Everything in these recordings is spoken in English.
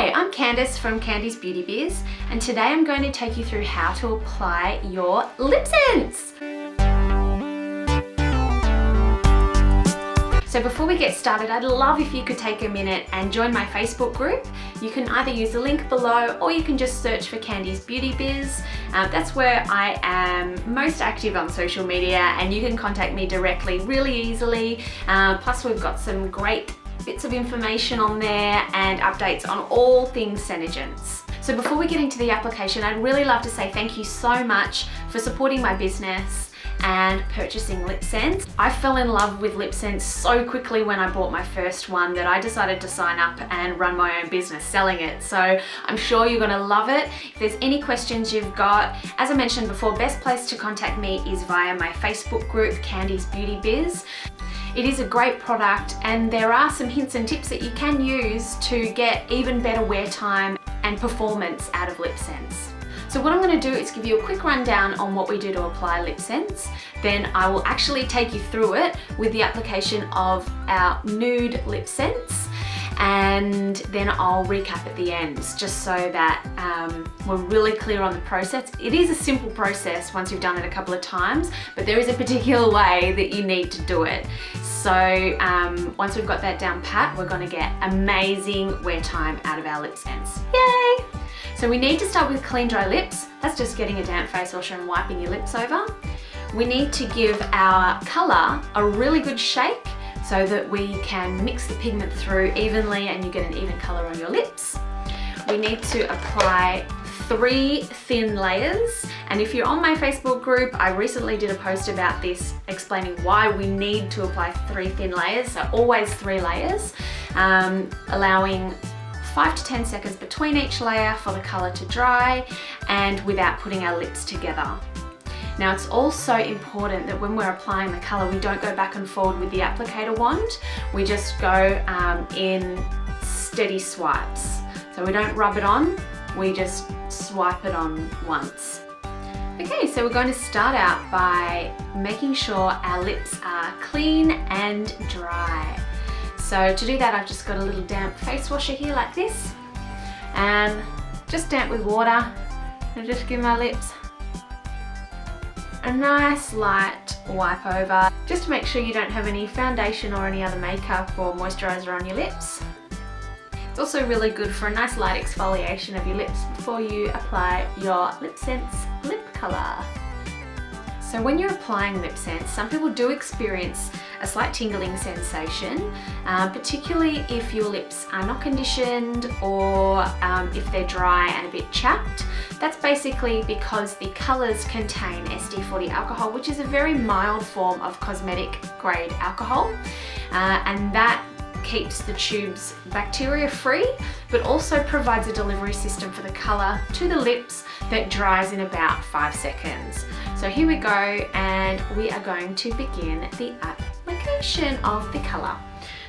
Hi, I'm Candice from Candy's Beauty Biz, and today I'm going to take you through how to apply your LipSense. So before we get started, I'd love if you could take a minute and join my Facebook group. You can either use the link below or you can just search for Candy's Beauty Biz. That's where I am most active on social media, and you can contact me directly really easily. Plus we've got some great bits of information on there and updates on all things SeneGence. So before we get into the application, I'd really love to say thank you so much for supporting my business and purchasing LipSense. I fell in love with LipSense so quickly when I bought my first one that I decided to sign up and run my own business selling it. So I'm sure you're gonna love it. If there's any questions you've got, as I mentioned before, best place to contact me is via my Facebook group, Candy's Beauty Biz. It is a great product, and there are some hints and tips that you can use to get even better wear time and performance out of LipSense. So what I'm going to do is give you a quick rundown on what we do to apply LipSense. Then I will actually take you through it with the application of our nude LipSense, and then I'll recap at the end just so that we're really clear on the process. It is a simple process once you've done it a couple of times, but there is a particular way that you need to do it. So once we've got that down pat, we're going to get amazing wear time out of our LipSense. Yay! So we need to start with clean dry lips. That's just getting a damp face washer and wiping your lips over. We need to give our colour a really good shake so that we can mix the pigment through evenly and you get an even colour on your lips. We need to apply 3 thin layers, and if you're on my Facebook group, I recently did a post about this explaining why we need to apply 3 thin layers, so always 3 layers, allowing 5 to 10 seconds between each layer for the colour to dry and without putting our lips together. Now it's also important that when we're applying the colour, we don't go back and forward with the applicator wand. We just go in steady swipes. So we don't rub it on, we just swipe it on once. Okay, so we're going to start out by making sure our lips are clean and dry. So to do that, I've just got a little damp face washer here like this, and just damp with water, and just give my lips a nice light wipe over, just to make sure you don't have any foundation or any other makeup or moisturiser on your lips. It's also really good for a nice light exfoliation of your lips before you apply your LipSense lip colour. So when you're applying LipSense, some people do experience a slight tingling sensation, particularly if your lips are not conditioned or if they're dry and a bit chapped. That's basically because the colours contain SD40 alcohol, which is a very mild form of cosmetic grade alcohol, and that keeps the tubes bacteria free, but also provides a delivery system for the colour to the lips that dries in about 5 seconds. So here we go, and we are going to begin the application of the colour.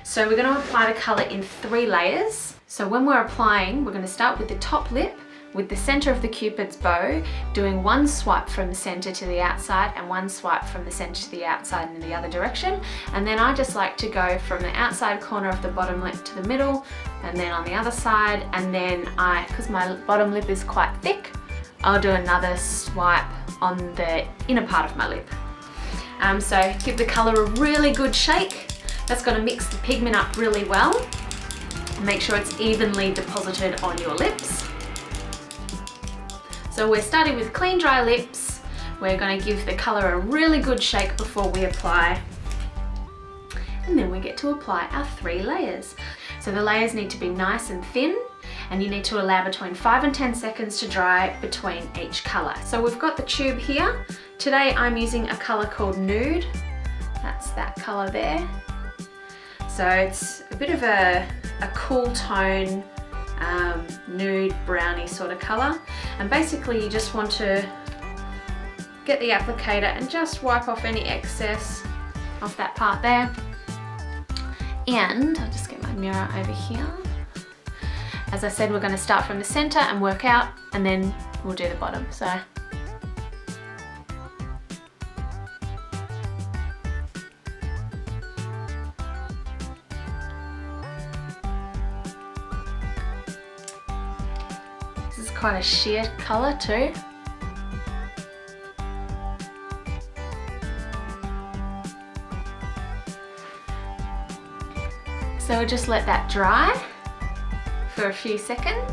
So we're going to apply the colour in 3 layers. So when we're applying, we're going to start with the top lip, with the center of the Cupid's bow, doing 1 swipe from the center to the outside and 1 swipe from the center to the outside in the other direction. And then I just like to go from the outside corner of the bottom lip to the middle, and then on the other side, and then because my bottom lip is quite thick, I'll do another swipe on the inner part of my lip. So give the color a really good shake. That's going to mix the pigment up really well. Make sure it's evenly deposited on your lips. So we're starting with clean dry lips. We're going to give the colour a really good shake before we apply. And then we get to apply our 3 layers. So the layers need to be nice and thin, and you need to allow between 5 and 10 seconds to dry between each colour. So we've got the tube here. Today I'm using a colour called Nude. That's that colour there. So it's a bit of a cool tone, nude browny sort of colour, and basically you just want to get the applicator and just wipe off any excess off that part there. And I'll just get my mirror over here. As I said, we're going to start from the center and work out, and then we'll do the bottom. So quite a sheer colour too. So we'll just let that dry for a few seconds.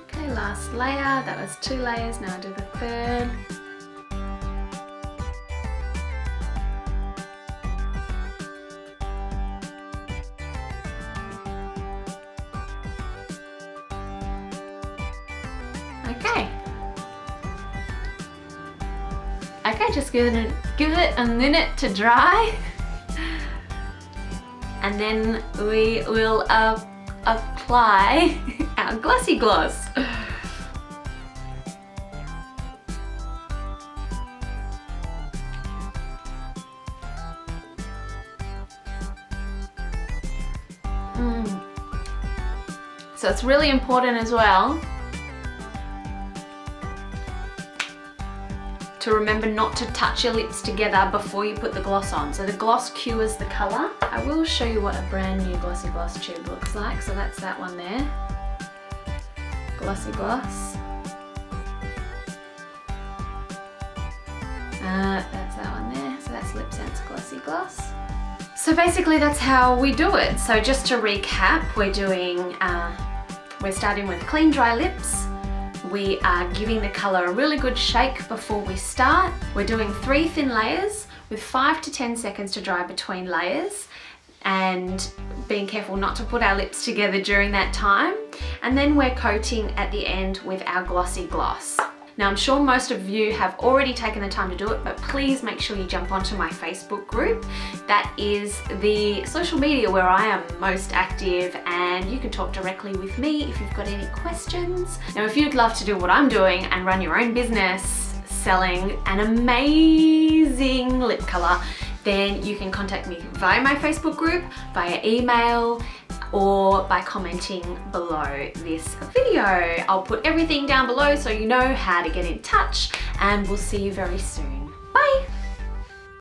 Okay, last layer. That was 2 layers, now I'll do the third. Okay, just give it a minute to dry, and then we will apply our glossy gloss. So it's really important as well to remember not to touch your lips together before you put the gloss on. So the gloss cures the colour. I will show you what a brand new glossy gloss tube looks like. So that's that one there. Glossy gloss. That's that one there. So that's LipSense glossy gloss. So basically that's how we do it. So just to recap, we're starting with clean dry lips. We are giving the colour a really good shake before we start. We're doing 3 thin layers with 5 to 10 seconds to dry between layers, and being careful not to put our lips together during that time. And then we're coating at the end with our glossy gloss. Now I'm sure most of you have already taken the time to do it, but please make sure you jump onto my Facebook group. That is the social media where I am most active, and you can talk directly with me if you've got any questions. Now if you'd love to do what I'm doing and run your own business selling an amazing lip colour, then you can contact me via my Facebook group, via email, or by commenting below this video. I'll put everything down below so you know how to get in touch, and we'll see you very soon. Bye!